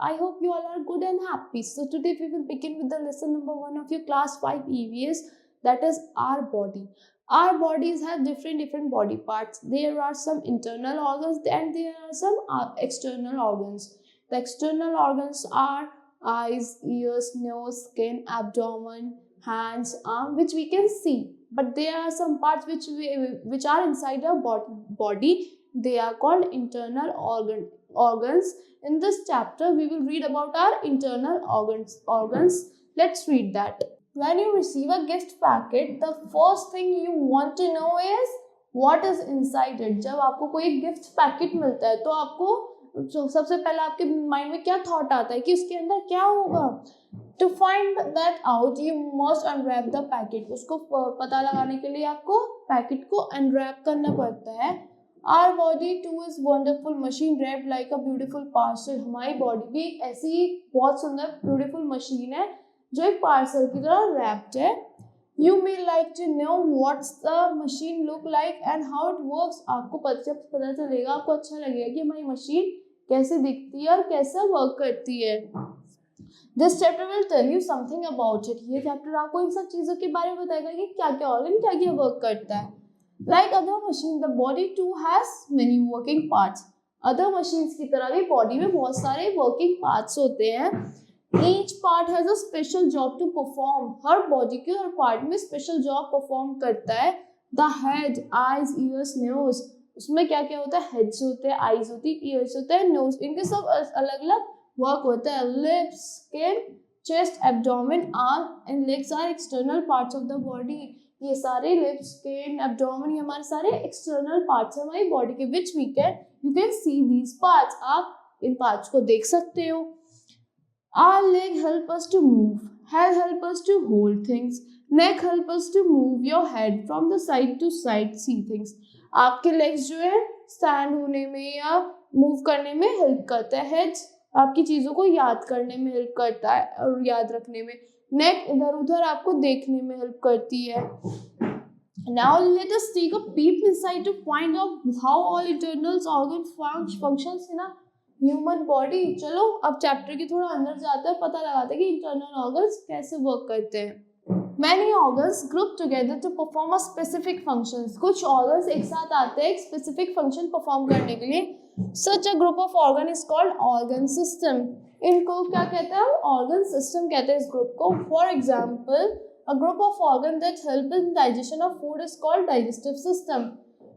I hope you all are good and happy. So today we will begin with the lesson number 1 of your class 5 EVS, that is our body. Our bodies have different body parts. There are some internal organs and there are some external organs. The external organs are eyes, ears, nose, skin, abdomen, hands, arm, which we can see. But there are some parts which are inside our body. They are called internal organs. In this chapter, we will read about our internal organs. Let's read that. When you receive a gift packet, the first thing you want to know is what is inside it. जब आपको कोई gift packet मिलता है तो आपको सबसे पहले आपके माइंड में क्या थॉट आता है कि उसके अंदर क्या होगा. To find that out, you must unwrap the packet. उसको पता लगाने के लिए आपको पैकेट को unwrap करना पड़ता है. Our body too is wonderful machine wrapped like a beautiful parcel. हमारी बॉडी भी एक ऐसी बहुत सुंदर ब्यूटीफुल मशीन है जो एक पार्सल की तरह wrapped है. You may like to know what's the machine look like and how it works. आपको जब पता चलेगा आपको अच्छा लगेगा कि हमारी मशीन कैसे दिखती है और कैसे वर्क करती है. This chapter will tell you something about it. ये चैप्टर आपको इन सब चीज़ों के बारे में बताएगा कि क्या क्या ऑर्गन क्या क्या वर्क करता है. Like other machines, the body too has many working parts. Other machines की तरह भी बॉडी में बहुत सारे working parts होते हैं. Each part has a special job to perform. Her body के हर पार्ट में स्पेशल जॉब परफॉर्म करता है. The head, eyes, ears, nose. उसमें क्या क्या होता है? हेड्स होते हैं, आईज होती है, ईयर्स होते हैं, नोज. इनके सब अलग अलग वर्क होता है. Lips, skin, chest, abdomen, arm and legs are external parts of the body. ये सारे लिप्स, स्किन, एब्डोमेन, ये हमारे सारे एक्सटर्नल पार्ट्स हैं हमारी बॉडी के. Which we can you can see these parts. आप इन पार्ट्स को देख सकते हो. Our leg help us to move. Head help us to hold things. Neck help us to move your head from the side to side, see things. आपके legs जो है stand होने में या move करने में help करता है. Head आपकी चीज़ों को याद करने में help करता है और याद रखने में. Neck इधर उधर आपको देखने में help करती है. Now let us take a peep inside to find out how all internal organ functions in a human body. चलो अब चैप्टर के थोड़ा अंदर जाते हैं, पता लगाते हैं कि इंटरनल ऑर्गन्स कैसे वर्क करते हैं. Many organs group together to perform a specific functions. कुछ ऑर्गन्स एक साथ आते हैं एक स्पेसिफिक फंक्शन परफॉर्म करने के लिए. Such a group of organ is called organ system. इनको क्या कहते हैं? ऑर्गन सिस्टम कहते हैं इस ग्रुप को. For example, a group of organ that help in digestion of food is called digestive system.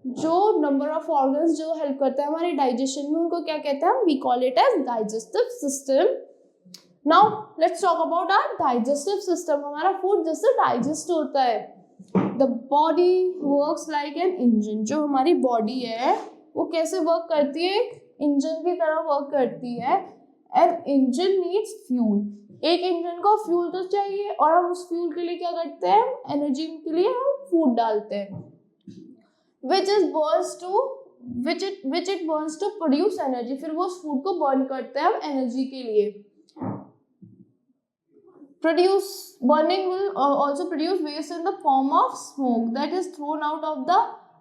जो नंबर ऑफ ऑर्गन्स जो हेल्प करता है हमारे डाइजेशन में उनको क्या कहते हैं? We call it as digestive system. Now let's talk about our digestive system. हमारा फूड जैसे डाइजेस्ट होता है. The body works like an engine. जो हमारी बॉडी है वो कैसे वर्क करती है? एक इंजन की तरह वर्क करती है. An engine needs fuel. एक इंजन को फ्यूल तो चाहिए और हम उस फ्यूल के लिए क्या करते हैं? एनर्जी के लिए हम फूड डालते हैं. which it burns to produce energy. फिर वो उस फूड को बर्न करते हैं हम एनर्जी के लिए. Burning will also produce waste in the form of smoke that is thrown out of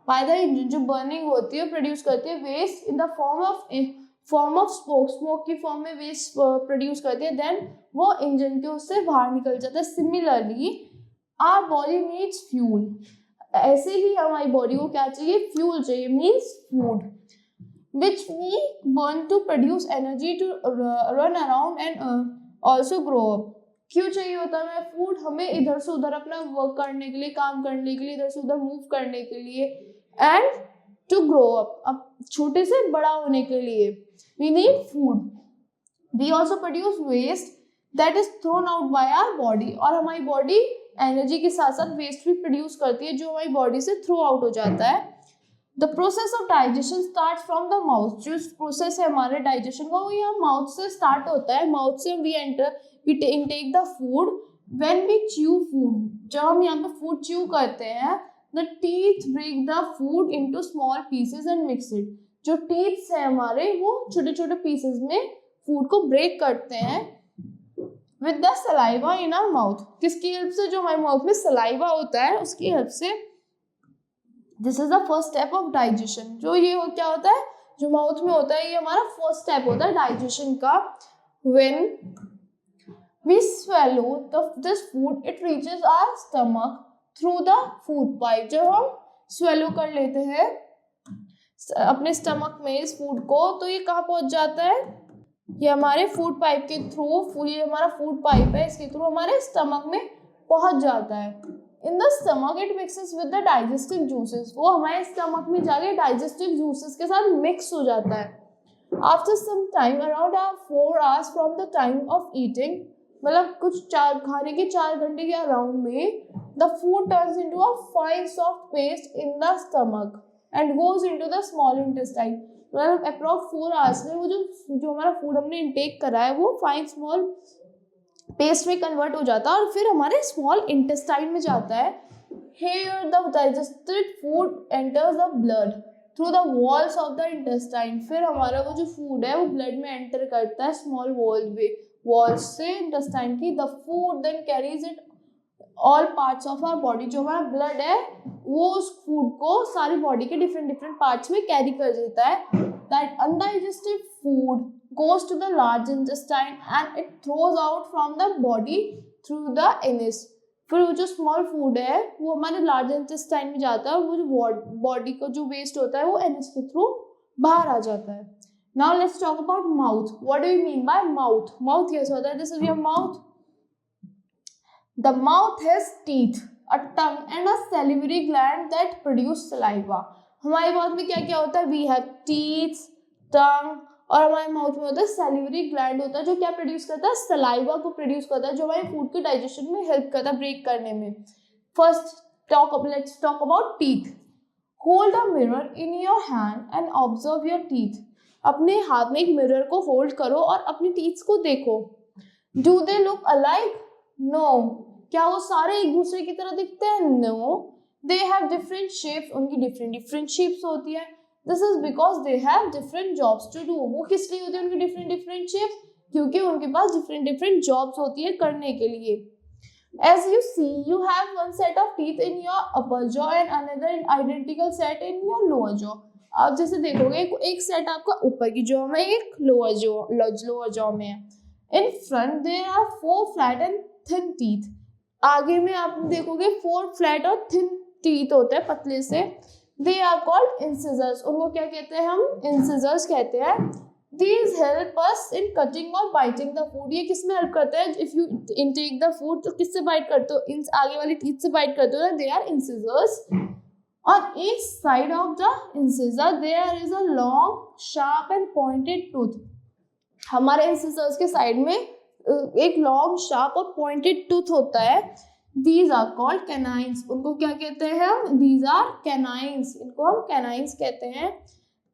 by the engine. जो burning होती है प्रोड्यूस करती है waste in the form of smoke. Smoke की फॉर्म में वेस्ट प्रोड्यूस करती है. देन वो इंजन के उससे बाहर निकल जाता है. Similarly our body needs fuel. ऐसे ही हमारी बॉडी को क्या चाहिए? फ्यूल चाहिए. Means food which we burn to produce energy to run around and also grow up. क्यों चाहिए होता है हमें फूड? हमें इधर से उधर अपना वर्क करने के लिए, काम करने के लिए, इधर से उधर मूव करने के लिए एंड टू ग्रो अप. अब छोटे से बड़ा होने के लिए we need food. We also produce waste that is thrown out by our body. और हमारी बॉडी एनर्जी के साथ साथ वेस्ट भी प्रोड्यूस करती है जो हमारी बॉडी से थ्रो आउट हो जाता है. The process of digestion start from the mouth. जो प्रोसेस है हमारे डाइजेशन का वो यहाँ माउथ से स्टार्ट होता है. माउथ से we intake the food. When we chew food, जब हम यहाँ पे फूड च्यू करते हैं, the teeth break the food into small pieces and mix it. जो टीथ्स है हमारे वो छोटे छोटे पीसेस में फूड को ब्रेक करते हैं with the saliva in our mouth. किसकी हेल्प से? जो हमारे माउथ में सलाइवा होता है उसकी हेल्प से. This is the first step of digestion. जो ये क्या होता है? जो माउथ में होता है ये हमारा फर्स्ट स्टेप होता है डाइजेशन का. When we swallow this food, it reaches our stomach through the food pipe. जब हम swallow कर लेते हैं अपने स्टमक में इस फूड को, तो ये कहाँ पहुंच जाता है? ये हमारे फूड पाइप के थ्रू, ये हमारा फूड पाइप है, इसके थ्रू हमारे स्टमक में पहुंच जाता है. इन the stomach it mixes with the digestive juices. वो हमारे स्टमक में जाके डाइजेस्टिव जूसेस के साथ मिक्स हो जाता है. After some time, around 4 hours from the time of eating, मतलब कुछ खाने के 4 घंटे के अराउंड में, the food turns into a fine soft paste in the stomach and goes into the small intestine. मतलब अप्रॉक्स 4 hours में वो जो हमारा फूड हमने इंटेक करा है वो फाइन स्मॉल पेस्ट में कन्वर्ट हो जाता है और फिर हमारे स्मॉल इंटेस्टाइन में जाता है. Here the digested food enters the blood through the walls of the intestine. फिर हमारा वो जो फूड है वो ब्लड में एंटर करता है स्मॉल वॉल्स से इंटेस्टाइन की. The food then carries it all parts of our body. जो हमारा ब्लड है वो उस फूड को सारी बॉडी के डिफरेंट पार्ट्स में कैरी कर देता है. That undigested food goes to the large intestine and it throws out from the body through the anus. फिर वो जो स्मॉल फूड है वो हमारे लार्ज इंटेस्टाइन में जाता है और वो जो बॉडी का जो वेस्ट होता है वो एनस के थ्रू बाहर आ जाता है. Now let's talk about mouth. What do you mean by mouth? Mouth कैसे होता है? This is your mouth. The mouth has teeth, a tongue and a salivary gland that produce saliva. हमारे mouth में क्या क्या होता है? वी हैव टीथ, टंग, और हमारे माउथ में होता है सैलिवरी ग्लैंड होता है जो क्या प्रोड्यूस करता है? सलाइवा को प्रोड्यूस करता है जो हमारे फूड के डाइजेशन में हेल्प करता है, ब्रेक करने में. First let's talk about teeth. Hold a mirror in your hand and observe your teeth. अपने हाथ में एक मिरर को होल्ड करो और अपनी टीथ को देखो. Do they look alike? No. क्या वो सारे एक दूसरे की तरह दिखते हैं? No. They have different shapes. उनकी डिफरेंट शेप्स होती है. This is because they have different jobs to do. वो किस लिए होती है उनकी डिफरेंट शेप्स? क्योंकि उनके पास डिफरेंट जॉब्स होती है करने के लिए. As you see, you have one set of teeth in your upper jaw and another identical set in your lower jaw. आप जैसे देखोगे एक सेट आपका ऊपर की जॉ में, एक लोअर जॉ में है. In front there are 4 flat and thin teeth. आगे में आप देखोगे 4 फ्लैट और थिन टीथ होते हैं, पतले से. They are called incisors. उनको क्या कहते हैं? हम incisors कहते हैं. These help us in cutting or biting the food. ये किस में हेल्प करते हैं? If you intake the food, तो किससे बाइट करते हो? इन आगे वाली टीथ से बाइट करते हो ना. They are incisors. On each side of the incisor there is a long, sharp and pointed tooth. हमारे incisors के साइड में एक long, sharp और pointed tooth होता है. These are called canines. उनको क्या कहते हैं हम? These are canines. इनको हम canines कहते हैं.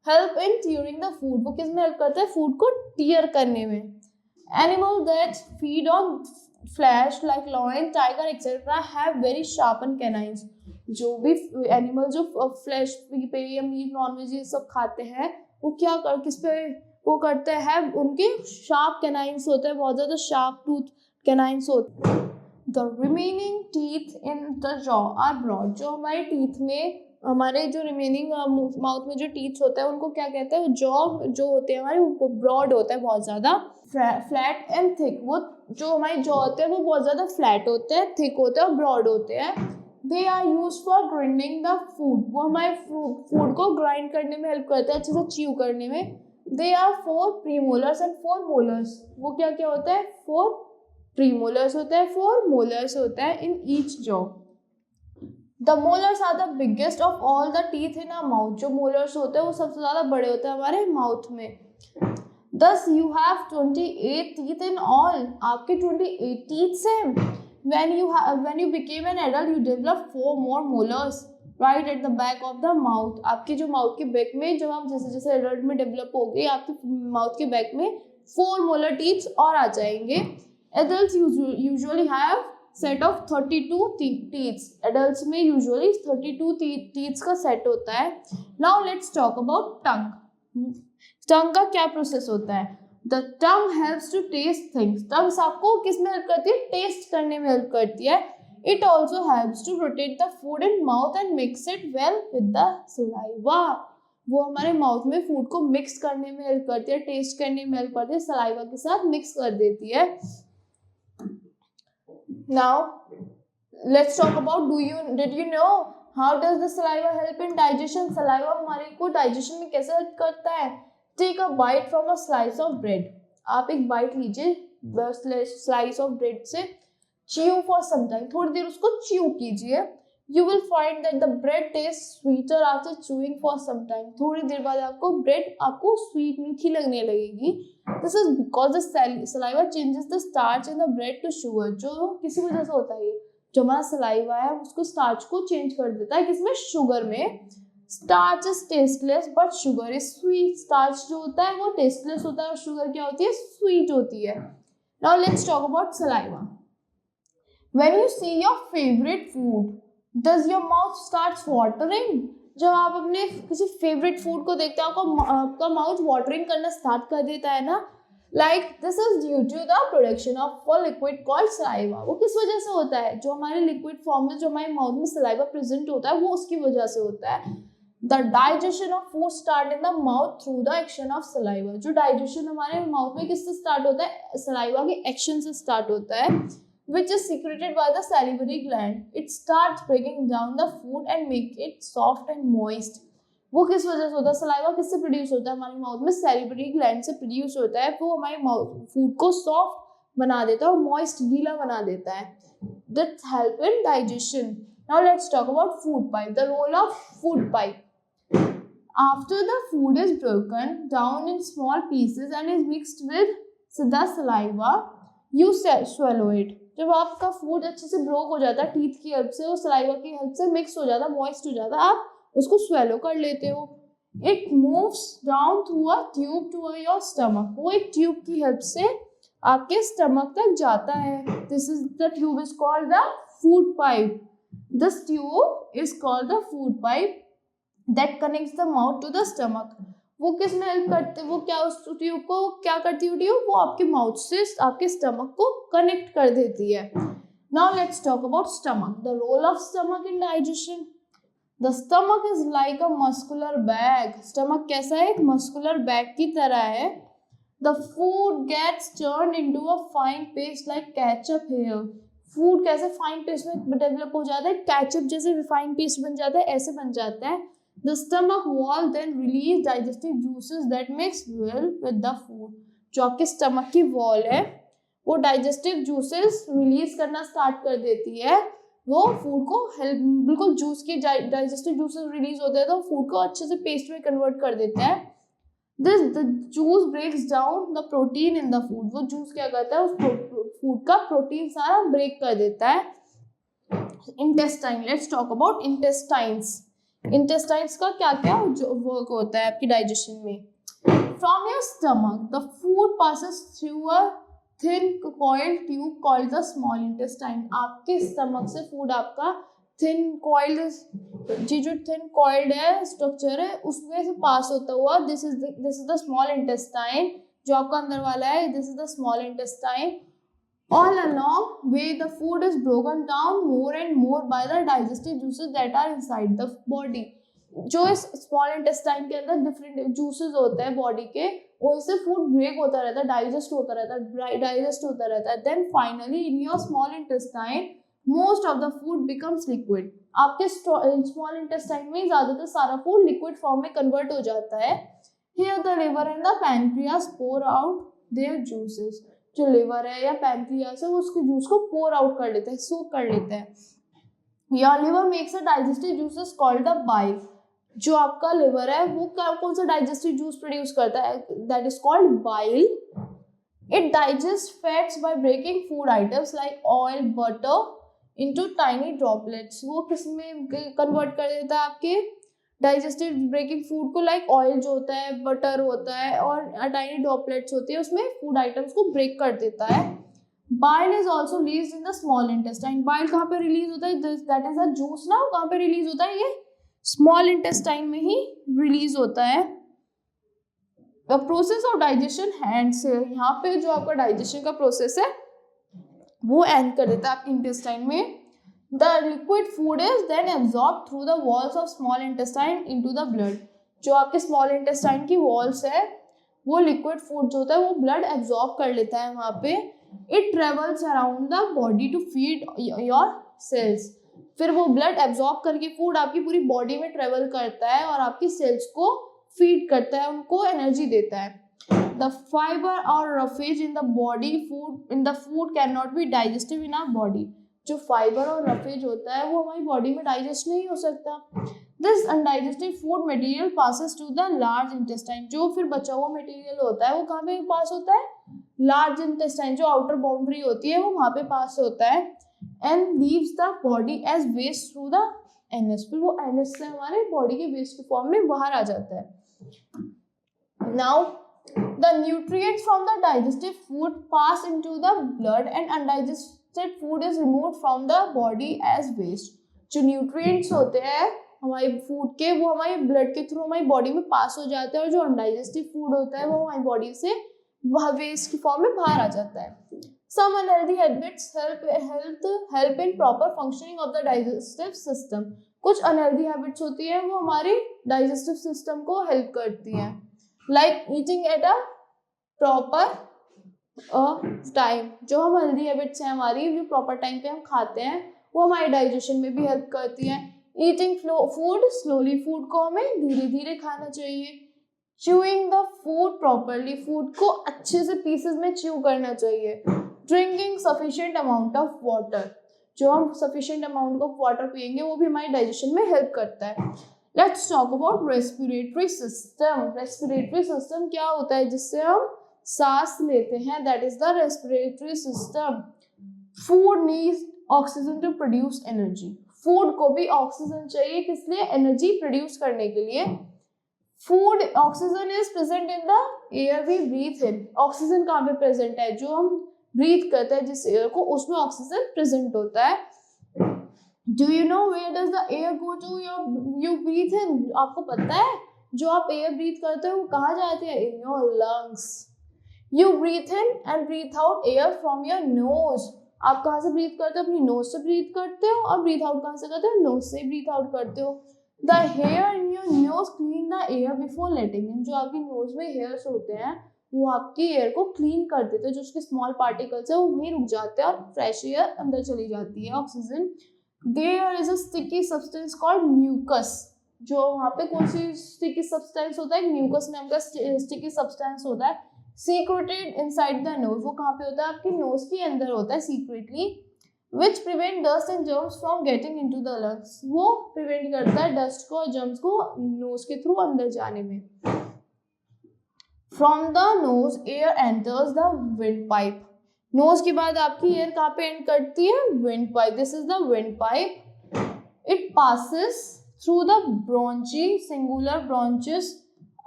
Help in tearing the food. वो किस में हेल्प करते हैं? फूड को टीयर करने में. Animals that feed on flesh like lion, tiger, etc. have very sharpened canines. जो भी एनिमल जो फ्लैश पे या मीट नॉनवेज ये सब खाते हैं वो क्या किस पे वो करते हैं? उनके शार्प कैनाइंस होते हैं, बहुत ज़्यादा शार्प टूथ कैनाइंस होते हैं. The remaining teeth in the jaw are broad. जो हमारे टीथ में, हमारे जो रिमेनिंग माउथ में जो टीथ होता है उनको क्या कहते हैं? जॉ जो होते हैं हमारे वो ब्रॉड होता है बहुत ज़्यादा. Flat and thick. वो जो हमारे जॉ होते हैं वो बहुत ज़्यादा फ्लैट होते हैं, थिक होते हैं और ब्रॉड होते हैं. They are used for grinding the food. वो हमारे फूड को ग्राइंड करने में हेल्प करते हैं, अच्छे से च्यू करने में. They are 4 premolars and 4 molars. वो क्या क्या होता है? 4 premolars होता है, 4 molars होता है in each jaw. The molars are the biggest of all the teeth in our mouth. जो molars होते हैं वो सबसे ज़्यादा बड़े होते हैं हमारे माउथ में. Thus you have 28 teeth in all. आपके 28 teeth हैं. When you became an adult, you developed 4 more molars right at the back of the mouth. आपके जो माउथ के बैक में, जब आप जैसे जैसे एडल्ट में डेवलप हो गए, आपके माउथ के बैक में 4 मोलर टीथ और आ जाएंगे. Adults usually have set of 32 teeth. Adults में usually 32 teeth का सेट होता है. Now let's talk about tongue. Tongue का क्या प्रोसेस होता है? The tongue helps to taste things. Tongue आपको किस में हेल्प करती है? टेस्ट करने में हेल्प करती है. It also helps to rotate the food in mouth and mix it well with the saliva. वो हमारे माउथ में फूड को मिक्स करने में हेल्प करती है, टेस्ट करने में हेल्प करती है, सलाइवा के साथ मिक्स कर देती है. Now let's talk about did you know how does the saliva help in digestion? Saliva हमारे को digestion में कैसे हेल्प करता है? Take a bite from a slice of bread. आप एक बाइट लीजिए स्लाइस ऑफ ब्रेड से. chew for some time. थोड़ी देर उसको chew कीजिए. You will find that the bread tastes sweeter after chewing for some time. थोड़ी देर बाद आपको ब्रेड आपको स्वीट मीठी लगने लगेगी. This is because the saliva changes the starch in the bread to sugar. जो किसी वजह से होता है ये, जो हमारा सलाइवा है उसको स्टार्च को चेंज कर देता है किसमें, शुगर में. Starch is tasteless but sugar is sweet. Starch जो होता है वो टेस्टलेस होता है और शुगर क्या होती है, स्वीट होती है. Now let's talk about saliva. When you see your favourite food does your mouth starts watering. जब आप अपने किसी फेवरेट फूड को देखते हो आपका माउथ वाटरिंग करना स्टार्ट कर देता है ना. Like this is due to the production of a liquid called saliva. वो किस वजह से होता है, जो हमारे लिक्विड फॉर्म में जो हमारे माउथ में सलाइवा प्रेजेंट होता है वो उसकी वजह से होता है. The digestion of food start in the mouth through the action of saliva. जो डाइजेशन हमारे माउथ में किससे स्टार्ट होता है, सलाइवा के एक्शन से स्टार्ट होता है. which is secreted by the salivary gland. It starts breaking down the food and make it soft and moist. वो किस वजह से होता है, सलाइवा किससे प्रोड्यूस होता है, हमारे माउथ में सैलिवरी ग्लैंड से प्रोड्यूस होता है. वो हमारे माउथ फूड को सॉफ्ट बना देता है और मॉइस्ट गीला बना देता है. That help in digestion. Now let's talk about food pipe. The role of food pipe. After the food is broken down in small pieces and is mixed with the saliva, you swallow it. जब आपका food अच्छे से broke हो जाता है teeth की help से और सलाइवा की हेल्प से मिक्स हो जाता है, मॉइस्ट हो जाता है, आप उसको स्वेलो कर लेते हो. It moves down through a tube to your stomach. वो एक ट्यूब की हेल्प से आपके स्टमक तक जाता है. This is the tube is called the food pipe. This tube is called the food pipe that connects the mouth to the stomach. वो किस में हेल्प करते, वो क्या उस ट्यूब को क्या करती है ट्यूब, वो आपके माउथ से आपके स्टमक को कनेक्ट कर देती है. Now let's talk about stomach. The role of stomach in digestion. The stomach is like a muscular bag. Stomach कैसा है, एक मस्कुलर बैग की तरह है. The food gets turned into a fine paste like ketchup here. Food कैसे fine paste में develop हो जाता है, केचप जैसे रिफाइन पेस्ट बन जाता है, ऐसे बन जाता है. The stomach wall then release digestive juices that mix well with the food. जो आपके स्टमक की वॉल है वो डाइजेस्टिव जूसेस रिलीज करना स्टार्ट कर देती है. वो फूड को हेल्प, बिल्कुल जूस की डाइजेस्टिव जूसेस रिलीज होते हैं तो फूड को अच्छे से पेस्ट में कन्वर्ट कर देते हैं. The juice breaks down the protein in the food. वो जूस क्या करता है, उस फूड का प्रोटीन सारा ब्रेक कर देता है. Intestine. Let's talk about intestines. Intestines का क्या क्या जो वर्क होता है आपकी डाइजेशन में. From your stomach the food passes through a thin coiled tube called the small intestine. आपके स्टमक से फूड आपका थिन कॉइल्ड, जो थिन कॉइल्ड है स्ट्रक्चर है उसमें से पास होता हुआ, this is the small intestine. जो आपका अंदर वाला है this is the small intestine. All along way the food is broken down more and more by the digestive juices that are inside the body. जो इस स्मॉल इंटेस्टाइन के अंदर different juices होते हैं बॉडी के, उससे फूड ब्रेक होता रहता है, डाइजेस्ट होता रहता है. Then finally in your small intestine most of the food becomes liquid. आपके स्मॉल इंटेस्टाइन में ज्यादातर सारा फूड लिक्विड फॉर्म में कन्वर्ट हो जाता है. Here the liver and the pancreas pour out their juices. जो लिवर है या पैनक्रियास है वो उसके जूस को पोर आउट कर लेते हैं, सोक कर लेते हैं. Your liver makes a digestive juices called the bile. जो आपका लिवर है वो कौन सा डाइजेस्टिव जूस प्रोड्यूस करता है, that is called bile. It digest fats by breaking food items like oil butter into tiny droplets. वो किस में कन्वर्ट कर देता है आपके डाइजेस्टिव ब्रेकिंग फूड को, लाइक ऑयल जो होता है, बटर होता है और टाइनी ड्रॉपलेट्स होती है उसमें फूड आइटम्स को ब्रेक कर देता है. Bile is also release in the small intestine. Bile कहाँ पे रिलीज होता है, दैट इज अ जूस ना, कहाँ पे रिलीज होता है, ये स्मॉल इंटेस्टाइन में ही रिलीज होता है. The process of digestion hands. यहाँ पे जो आपका डाइजेशन का प्रोसेस है वो एंड कर देता है आपके इंटेस्टाइन में. The liquid food is then absorbed through the walls of small intestine into the blood. जो आपके स्मॉल इंटेस्टाइन की वॉल्स है वो लिक्विड फूड जो होता है वो ब्लड एब्जॉर्ब कर लेता है वहाँ पे. It travels around the body to feed your cells. फिर वो ब्लड एब्जॉर्ब करके फूड आपकी पूरी बॉडी में ट्रेवल करता है और आपकी सेल्स को फीड करता है, उनको एनर्जी देता है. द फाइबर और roughage in the body food can not be digestive in our body. जो फाइबर और रफेज होता है वो हमारी बॉडी में डाइजेस्ट नहीं हो सकता. This undigested food material passes to the large intestine. जो फिर बचा हुआ मटेरियल होता है वो कहाँ पे पास होता है? लार्ज इंटेस्टाइन, जो आउटर बाउंड्री होती है वो वहाँ पे पास होता है. And leaves the body as waste through the anus. फिर वो एनएस से हमारे बॉडी के वेस्ट के फॉर्म में बाहर आ जाता है. Now the nutrients from the digestive food pass into the blood and undigested food is removed from the body as waste. जो न्यूट्रिएंट्स होते हैं हमारे फूड के वो हमारे ब्लड के थ्रू हमारी बॉडी में पास हो जाते हैं और जो अनडाइजेस्टिव फूड होता है वो हमारी बॉडी से वेस्ट की फॉर्म में बाहर आ जाता है. Some unhealthy habits help in proper functioning of the digestive system. कुछ अनहेल्दी हैबिट्स होती है वो हमारे डाइजेस्टिव सिस्टम को हेल्प करती हैं. Like eating at a proper time. जो हम हेल्दी हैबिट्स हैं हमारी, जो प्रॉपर टाइम पे हम खाते हैं वो हमारे डाइजेशन में भी हेल्प करती हैं. Eating food slowly. फूड को हमें धीरे धीरे खाना चाहिए. Chewing the food properly. Food को अच्छे से पीसेस में च्यू करना चाहिए. Drinking sufficient amount of water. जो हम सफिशिएंट अमाउंट ऑफ वाटर पियेंगे वो भी हमारे डाइजेशन में हेल्प करता है. Let's talk about respiratory system. Respiratory system क्या होता है? जिससे हम सांस लेते हैं, that is the respiratory system. Food needs oxygen to produce energy. Food को भी ऑक्सीजन चाहिए, किस लिए? एनर्जी प्रोड्यूस करने के लिए. Food oxygen is present in the air we breathe in. Oxygen कहाँ पे प्रेजेंट है? जो हम ब्रीथ करते हैं जिस एयर को, उसमें ऑक्सीजन प्रेजेंट होता है. Do you know where does the air go to you breathe in? आपको पता है जो आप एयर ब्रीथ करते हो वो कहाँ जाते हैं? In your lungs. You breathe in and breathe out air from your nose. आप कहाँ से ब्रीथ करते हो? अपनी नोज से ब्रीथ करते हो. और ब्रीथ आउट कहाँ से करते हो? नोज से ब्रीथ आउट करते हो. The hair in your nose clean the air before letting in. जो आपकी नोज में हेयर्स होते हैं वो आपकी एयर को क्लीन कर देते हैं. जो उसके स्मॉल पार्टिकल्स है वो वहीं रुक जाते हैं और फ्रेश एयर अंदर चली जाती है, oxygen. There is a sticky substance called mucus. जो वहाँ पे कौन सी स्टिकी सब्सटेंस होता है? म्यूकस नाम का स्टिकी सब्सटेंस होता है. Secreted inside the nose. वो कहाँ पे होता है? आपकी नोज के अंदर होता है secretly. Which prevent dust and germs from getting into the lungs. वो प्रिवेंट करता है डस्ट को और जर्म्स को नोज के थ्रू अंदर जाने में. From the nose air enters the windpipe. Nose के बाद आपकी एयर कहाँ पे एंड करती है? Windpipe. This is the windpipe. It passes through the bronchi, singular bronchus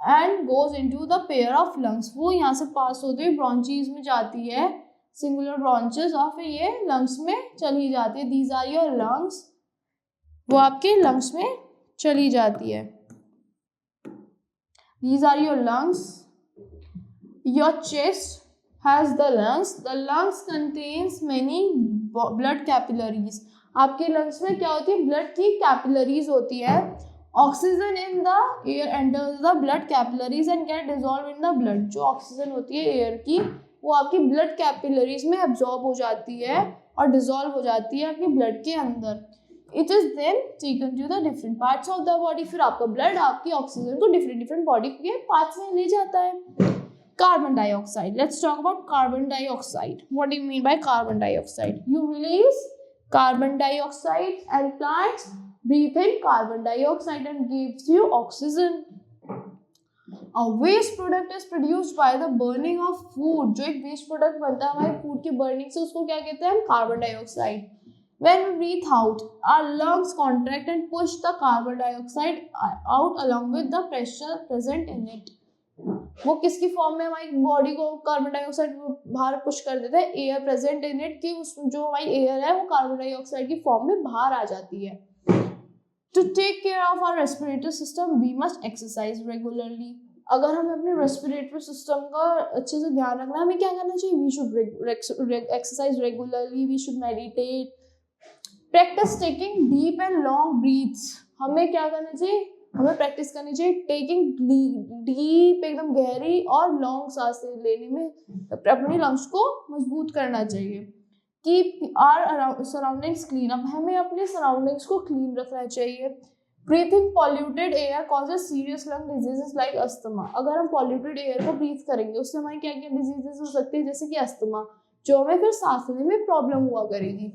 and goes into the pair of lungs. वो यहाँ से पास होते हुए ब्रोंचीज में जाती है, सिंगुलर ब्रोंचेस, और फिर ये लंग्स में चली जाती है. These are your lungs. वो आपके लंग्स में चली जाती है. These are your lungs. Your chest has the lungs. The lungs contains many blood capillaries. आपके lungs में क्या होती है? ब्लड की कैपिलरीज होती है. Oxygen in the air enters the blood capillaries and get dissolve in the blood. जो oxygen होती है एयर की वो आपकी ब्लड कैपिलरीज में एब्जॉर्ब हो जाती है और डिसॉल्व हो जाती है आपके ब्लड के अंदर. It is then taken to the different parts of the body. फिर आपका ब्लड आपकी ऑक्सीजन को डिफरेंट बॉडी के पार्ट्स में ले जाता है. Carbon dioxide. Let's talk about carbon dioxide. What do you mean by carbon dioxide? You release carbon dioxide and plants breathe in carbon dioxide and gives you oxygen. A waste product is produced by the burning of food. जो एक waste product बनता है हमारे food की burning से, उसको क्या कहते हैं? Carbon dioxide. When we breathe out, our lungs contract and push the carbon dioxide out along with the pressure present in it. वो किसकी फॉर्म में हमारी बॉडी को कार्बन डाइऑक्साइड बाहर पुश कर देता है? एयर प्रेजेंट इन इट, कि जो हमारी एयर है वो कार्बन डाइऑक्साइड की फॉर्म में बाहर आ जाती है. To take care of our respiratory system we must exercise regularly. अगर हमें अपने रेस्पिरेटरी सिस्टम का अच्छे से ध्यान रखना है, हमें क्या करना चाहिए? We should exercise regularly. We should meditate. Practice taking deep and long breaths. हमें क्या करना चाहिए? हमें प्रैक्टिस करनी चाहिए टेकिंग डीप, एकदम गहरी और लॉन्ग सांसें लेने में, अपनी लंग्स को मजबूत करना चाहिए। कीप आवर सराउंडिंग्स क्लीन, अब हमें अपने सराउंडिंग्स को क्लीन रखना चाहिए। Breathing polluted air causes serious lung diseases like asthma, अगर हम पॉल्यूटेड एयर को ब्रीथ करेंगे उससे हमारी क्या क्या डिजीजेस हो सकती है, जैसे कि अस्थमा, जो हमें फिर सांस लेने में प्रॉब्लम हुआ करेगी।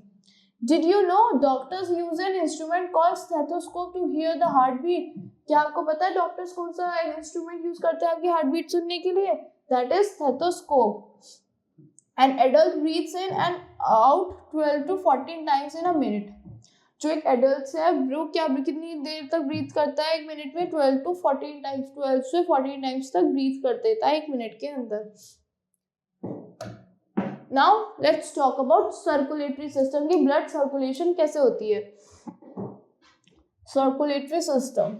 Did you know doctors use an instrument called stethoscope to hear the heartbeat? क्या आपको पता है डॉक्टर्स कौन सा इंस्ट्रूमेंट यूज करते हैं आपकी हार्ट बीट सुनने के लिए? That is stethoscope. An adult breathes in and out 12 to 14 times in a minute. जो एक एडल्ट है वो क्या कितनी देर तक ब्रीथ करता है एक मिनट में? 12 to 14 टाइम्स, 12 से 14 टाइम्स तक ब्रीथ कर देता है एक मिनट के अंदर। Now let's talk about circulatory system की ब्लड सर्कुलेशन कैसे होती है। Circulatory system,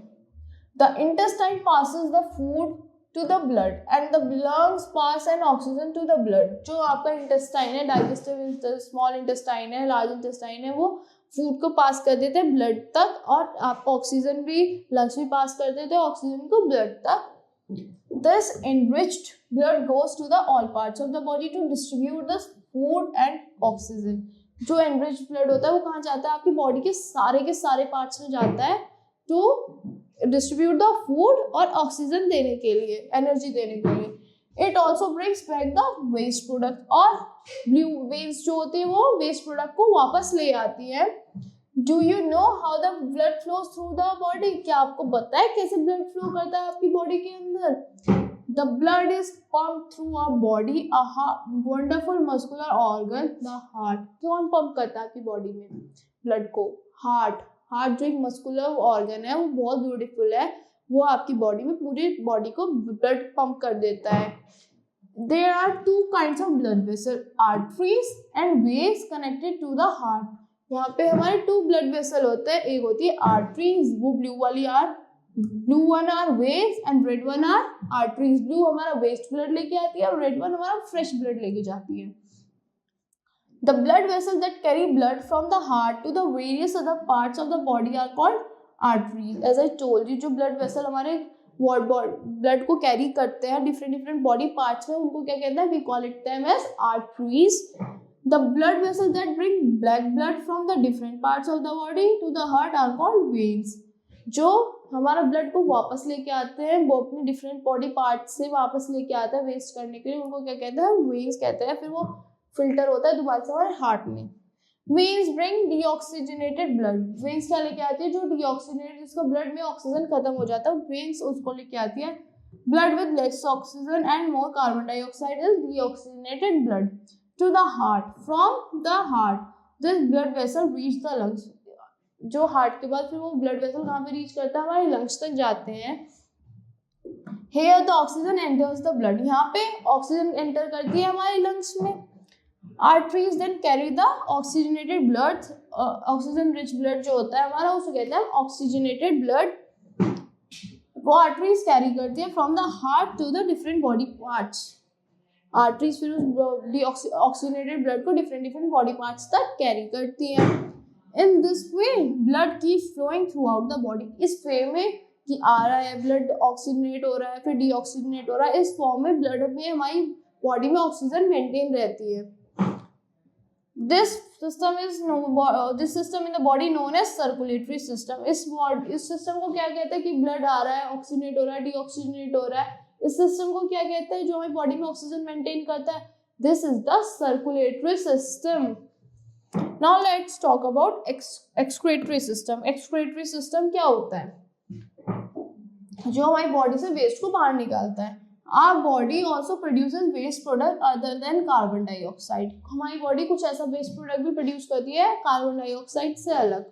the intestine passes the food to the blood and the lungs pass an oxygen to the blood. जो आपका इंटेस्टाइन है, डाइजेस्टिव स्मॉल इंटेस्टाइन है, large intestine है, वो फूड को पास कर देते हैं ब्लड तक, और आप ऑक्सीजन भी लंग्स में पास कर देते हैं ऑक्सीजन को ब्लड तक। This enriched blood goes to the all parts of the body to distribute the food and oxygen. जो enriched blood होता है वो कहाँ जाता है? आपकी बॉडी के सारे पार्ट्स में जाता है to distribute the food और ऑक्सीजन देने के लिए, एनर्जी देने के लिए। It also brings back the waste product, और ब्लू वेन्स जो होती है वो वेस्ट प्रोडक्ट को वापस ले आती है। Do you know how the blood flows through the body? क्या आपको पता है कैसे ब्लड फ्लो करता है आपकी बॉडी के अंदर? The blood is pumped through our body, a wonderful muscular organ, the heart. कौन पंप करता है आपकी बॉडी में ब्लड को? हार्ट जो एक मस्कुलर ऑर्गन है वो बहुत ब्यूटीफुल है, वो आपकी बॉडी में पूरी बॉडी को ब्लड पंप कर देता है। There are two kinds of blood vessels, arteries and veins connected to the heart. यहाँ पे हमारे 2 ब्लड वेसल होते हैं, एक होती है आर्टरीज, वो blue one are veins and red one are arteries. Blue हमारा वेस्ट ब्लड लेके आती है और रेड वन हमारा फ्रेश ब्लड लेके जाती है। The blood vessels that carry blood from the heart to the various other parts of the body are called arteries. As I told you, जो ब्लड वेसल हमारे ब्लड को carry करते हैं different body parts में, उनको क्या कहते हैं? We call it them as arteries. The blood vessels that bring black blood from the different parts of the body to the heart are called veins. जो हमारा ब्लड को वापस लेके आते हैं, वो अपने डिफरेंट बॉडी पार्ट से वापस लेके आते हैं वेस्ट करने के लिए, उनको क्या कहते हैं? वेन्स कहते हैं। फिर वो फिल्टर होता है दोबारा से हमारे हार्ट में। Veins bring deoxygenated blood, veins क्या लेके आती है? जो डीऑक्सीजनेटेड, जिसका ब्लड में ऑक्सीजन खत्म हो जाता है, वेन्स उसको लेके आती है। Blood with less oxygen and more carbon dioxide is deoxygenated blood to the heart. From the heart this blood vessel reach the lungs. जो हार्ट के बाद फिर वो ब्लड वेसल कहाँ पे रीच करता है? हमारे लंग्स तक जाते हैं। Here the oxygen enters the blood, यहाँ पे ऑक्सीजन एंटर करती है हमारे लंग्स में। Arteries then carry the oxygenated blood, oxygen rich blood जो होता है हमारा उसे कहते हैं ऑक्सीजनेटेड ब्लड। वो आर्टरीज कैरी करती है from the heart to the different body parts. Arteries फिर उस ऑक्सीजनेटेड ब्लड को डिफरेंट बॉडी पार्ट्स तक कैरी करती हैं। In this way blood keeps flowing throughout the body, इस वे में कि आ रहा है ब्लड ऑक्सीजनेट हो रहा है फिर डीऑक्सीजनेट हो रहा है, इस फॉर्म में ब्लड में हमारी बॉडी में ऑक्सीजन मेंटेन रहती है। This system in the body known as circulatory system. इस सिस्टम को क्या कहते हैं? कि ब्लड आ रहा है, ऑक्सीजनेट हो रहा है, डीऑक्सीजनेट हो रहा है, इस सिस्टम को क्या कहते हैं जो हमारी बॉडी में ऑक्सीजन मेंटेन करता है? This is the circulatory system. Now let's talk about excretory system. Excretory system क्या होता है? जो हमारी बॉडी से वेस्ट को बाहर निकालता है। Our body also produces waste product other than carbon dioxide. हमारी बॉडी कुछ ऐसा वेस्ट प्रोडक्ट भी प्रोड्यूस करती है कार्बन डाइऑक्साइड से अलग।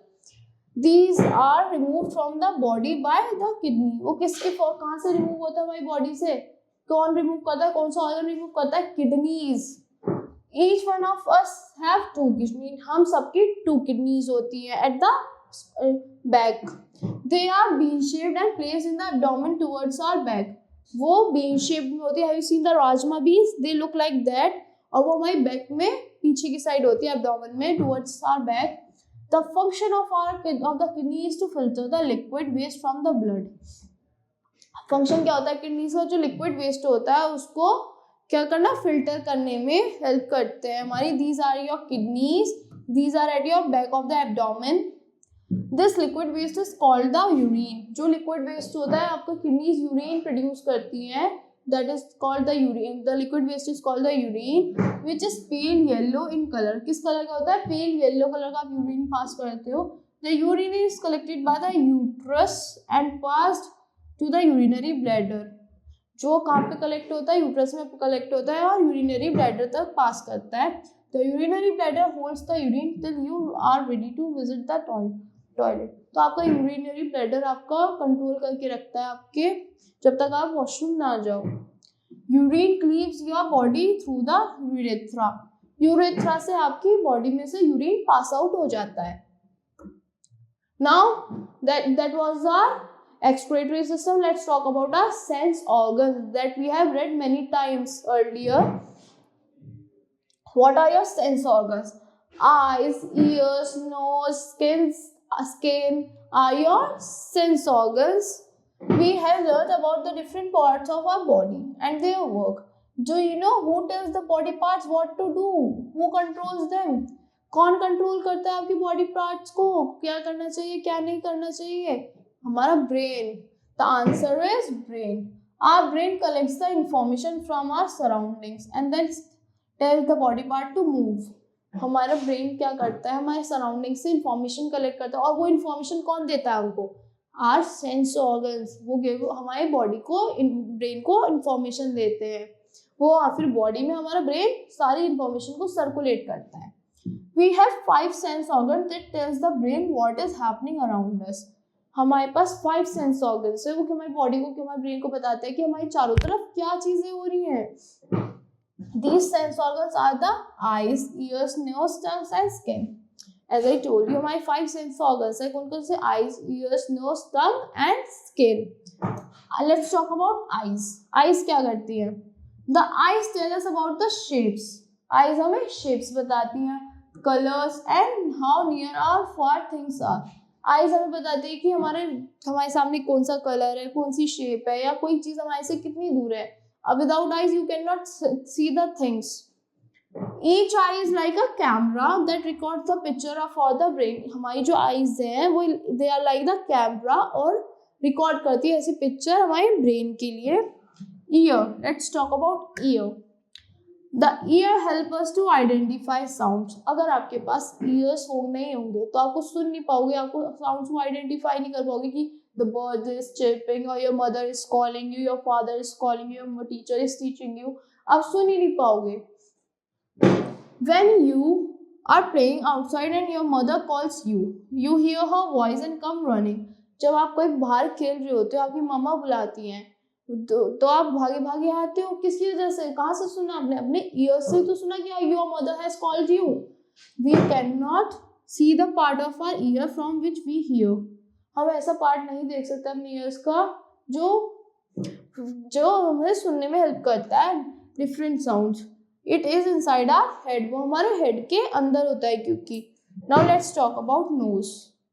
These are removed from the body by the kidney. वो किसके कहाँ से रिमूव होता है हमारी बॉडी से? कौन रिमूव करता है? कौन सा ऑर्गन रिमूव करता है? Kidneys. Each one of us have 2 kidneys. हम सबकी 2 kidneys होती है at the back. They are bean shaped and placed in the abdomen towards our back. वो bean shaped में होती है। Have you seen the rajma beans? They look like that. और वो हमारी बैक में पीछे की साइड होती है abdomen में towards our back. The function of the kidney is to filter the liquid waste from the blood. Function क्या होता है, किडनीज का जो लिक्विड वेस्ट होता है उसको क्या करना, फिल्टर करने में हेल्प करते हैं हमारी. These are your kidneys, these are at your back of the abdomen. This liquid waste is called the urine. जो लिक्विड वेस्ट होता है आपका किडनीज यूरिन प्रोड्यूस करती हैं, that is called the urine. The liquid waste is called the urine, which is pale yellow in color. किस colour का होता है, pale yellow कलर का आप यूरिन पास करते हो. The urine is collected by the uterus and passed to the urinary bladder. जो कहाँ पे कलेक्ट होता है, यूट्रस में कलेक्ट होता है और यूरिनरी ब्लैडर तक पास करता है. The urinary bladder holds the urine till you are ready to visit the toilet. तो आपका यूरिनरी ब्लैडर आपका कंट्रोल करके रखता है आपके, जब तक आप वॉशरूम ना जाओ. Urine cleaves your body through the urethra. Urethra से आपकी बॉडी में से यूरिन पास आउट हो जाता है. Now that was our excretory system. Let's talk about our sense organs that we have read many times earlier. What are your sense organs? Eyes, ears, nose, skin are your sense organs. We have learned about the different parts of our body and their work. Do you know who tells the body parts what to do? Who controls them? कौन control करता है आपकी body parts को, क्या करना चाहिए क्या नहीं करना चाहिए? हमारा brain. The answer is brain. Our brain collects the information from our surroundings and then tells the body part to move. हमारा ब्रेन क्या करता है, हमारे सराउंडिंग से इंफॉर्मेशन कलेक्ट करता है. और वो इंफॉर्मेशन कौन देता है हमको? Our sense organs. वो हमारे बॉडी को, ब्रेन को इंफॉर्मेशन देते हैं. वो फिर बॉडी में हमारा ब्रेन सारी इंफॉर्मेशन को सर्कुलेट करता है. We have 5 sense organ that tells the brain what is happening around us. हमारे पास 5 सेंस ऑर्गन्स है, वो हमारी बॉडी को, हमारे ब्रेन को बताते हैं कि हमारी चारों तरफ क्या चीजें हो रही हैं. These sense organs are the eyes, ears, nose, tongue and skin. As I told you, हमारे 5 sense organs है. कौन कौन से? Eyes, ears, nose, tongue and skin. Let's talk about eyes. Eyes क्या करती है? The eyes tell us about the shapes. Eyes हमें shapes बताती हैं, colors and how near or far things are. Eyes हमें बताती है कि हमारे सामने कौन सा कलर है, कौन सी शेप है, या कोई चीज हमारे से कितनी दूर है. Without eyes you cannot see the things. Each eye is like a camera that records the picture of all the brain. हमारी जो eyes हैं वो they are like the camera और record करती है ऐसी picture हमारे brain के लिए. Ear. Let's talk about ear. The ear help us to identify sounds. अगर आपके पास ears नहीं होंगे तो आपको सुन नहीं पाओगे, आपको sounds को identify नहीं कर पाओगे कि the bird is chirping or your mother is calling you, your father is calling you, your teacher is teaching you. आप सुन ही नहीं पाओगे. When you are playing outside and your mother calls you, you hear her voice and come running. जब आप कोई बाहर खेल रहे होते हो, आपकी मम्मा बुलाती हैं, तो आप भागे भागे आते हो. किसकी वजह से? कहाँ से सुना आपने? अपने ईयर से तो सुना कि your mother has called you. We cannot see the part of our ear from which we hear. हम ऐसा पार्ट नहीं देख सकते अपने ईयर्स का जो हमें सुनने में हेल्प करता है different sounds. It is inside our head. वो हमारे हेड के अंदर होता है क्योंकि. Now let's talk about nose.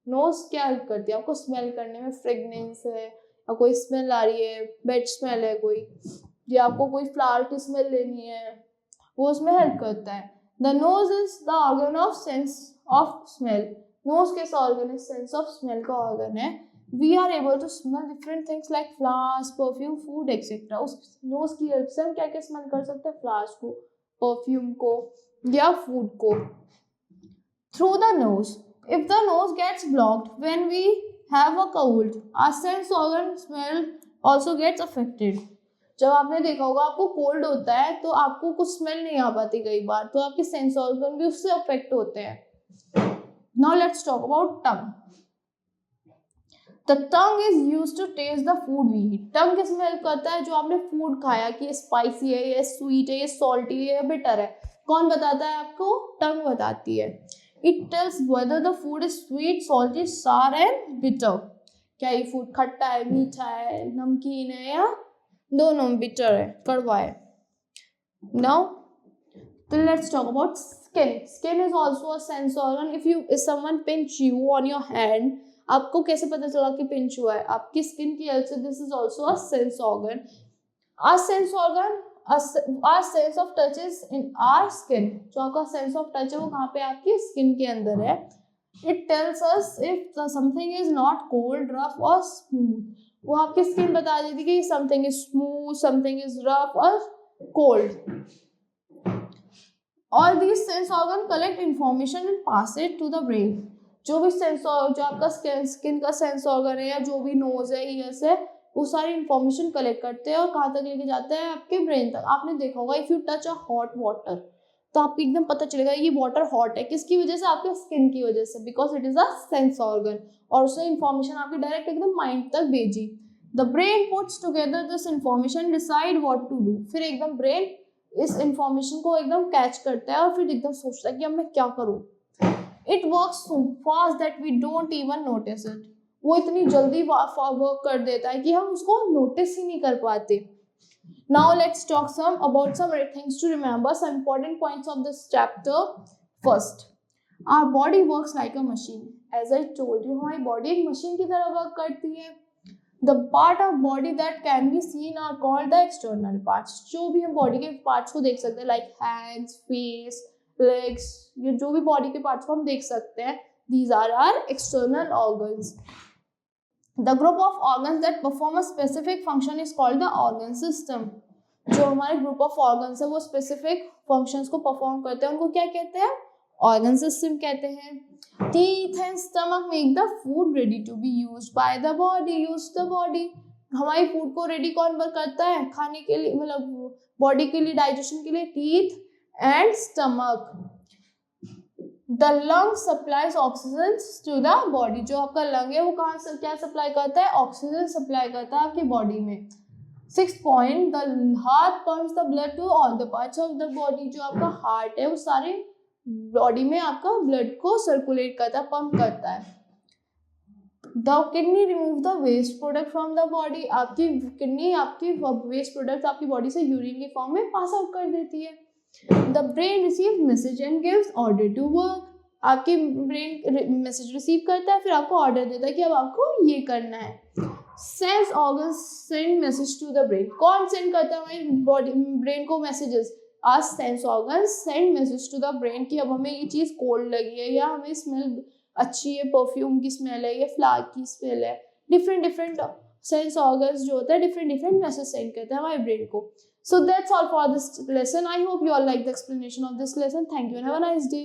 Nose क्या हेल्प करती है आपको स्मेल करने में? फ्रेगनेंस है या कोई स्मेल आ रही है, बेड स्मेल है कोई, या आपको कोई फ्लावर की स्मेल लेनी है, वो उसमें हेल्प करता है. The nose is the organ of sense of smell. Nose कैसा ऑर्गन है? सेंस ऑफ स्मेल का ऑर्गन है. We are able to smell different things like flowers, perfume, food etcetera. उस नोज की हेल्प से हम क्या क्या स्मेल कर सकते हैं? फ्लावर्स को, परफ्यूम को या फूड को. Through the nose. If the nose gets blocked when we have a cold, our sense organ smell also gets affected. जब आपने देखा होगा आपको कोल्ड होता है तो आपको कुछ स्मेल नहीं आ पाती कई बार, तो आपके सेंस ऑर्गन भी उससे अफेक्ट होते हैं. Now let's talk about tongue. The tongue is used to taste the food we eat. Tongue किस में हेल्प करता है? जो आपने फूड खाया कि ये स्पाइसी है, ये स्वीट है, ये सॉल्टी है, ये बिटर है, कौन बताता है आपको? टंग बताती है. It tells whether the food is sweet, salty, sour and bitter. क्या ये फूड खट्टा है, मीठा है, नमकीन है या दोनों बिटर है, कड़वा है. Now let's talk about Skin is also a sense organ. If someone pinch you on your hand, आपको कैसे पता चला कि pinch हुआ है? आपकी skin की हेल्प से. This is also a sense organ. Our sense organ, our sense of touch is in our skin. जो आपका sense of touch है वो कहाँ पे आपकी skin के अंदर है. It tells us if something is not cold, rough or smooth. वो आपकी skin बता देती कि something is smooth, something is rough or cold. All these sense organ collect information and pass it to the brain. जो भी जो आपका skin का सेंस ऑर्गन है या जो भी नोज है, ईयर्स है, वो सारी इंफॉर्मेशन कलेक्ट करते हैं और कहाँ तक लेके जाते हैं? आपके ब्रेन तक. आपने देखा होगा if you touch a hot water तो आपको एकदम पता चलेगा ये वाटर हॉट है. किसकी वजह से? आपके स्किन की वजह से, because it is a sense organ. और उसने इंफॉर्मेशन आपके डायरेक्ट एकदम माइंड तक भेजी. The brain puts together this information, decide what to do. फिर एकदम ब्रेन इस इंफॉर्मेशन को एकदम कैच करता है और फिर एकदम सोचता है कि अब मैं क्या करूं. It works so fast that we don't even notice it. वो इतनी जल्दी वर्क कर देता है कि हम उसको नोटिस ही नहीं कर पाते. Now let's talk some about some things to remember, some important points of this chapter. First, our body works like a machine. As I told you, हमारी बॉडी एक मशीन की तरह वर्क करती है. The part of body that can be seen are called the external parts. जो भी हम बॉडी के पार्ट्स को देख सकते हैं, like hands, face, legs, ये जो भी बॉडी के पार्ट्स को हम देख सकते हैं, these are our external organs. The group of organs that perform a specific function is called the organ system. जो हमारे ग्रुप ऑफ ऑर्गन्स है वो स्पेसिफिक फंक्शंस को परफॉर्म करते हैं, उनको क्या कहते हैं? ऑर्गन सिस्टम कहते हैं. Teeth and stomach make the food ready to be used by the body. Use the body. हमारी फूड को रेडी कौन करता है खाने के लिए, मतलब बॉडी के लिए, डाइजेशन के लिए? Teeth and stomach. The lung supplies oxygen to the body. जो आपका लंग है वो कहाँ से क्या सप्लाई करता है? ऑक्सीजन सप्लाई करता है आपकी बॉडी में. 6th point, the heart pumps the blood to all the parts of the body. जो आपका हार्ट है वो सारे बॉडी में आपका ब्लड को सर्कुलेट करता है, पंप करता है. The kidney remove the waste product from the body. आपकी किडनी आपकी वेस्ट प्रोडक्ट आपकी बॉडी से यूरिन के फॉर्म में पास आउट कर देती है. The brain receive message and gives order to work. आपकी ब्रेन मैसेज रिसीव करता है, फिर आपको ऑर्डर देता है कि अब आपको ये करना है. Sense organs send message to the brain. कौन सेंड करता है हमारी बॉडी ब्रेन को messages? Our sense organs send message to the brain कि अब हमें ये चीज़ कोल्ड लगी है या हमें स्मेल अच्छी है, परफ्यूम की स्मेल है या फ्लावर की स्मेल है. डिफरेंट सेंस ऑर्गन्स जो होता है डिफरेंट मैसेज सेंड करते हैं हमारे ब्रेन को. So that's all for this lesson. I hope you all like the explanation of this lesson. Thank you and have a nice day.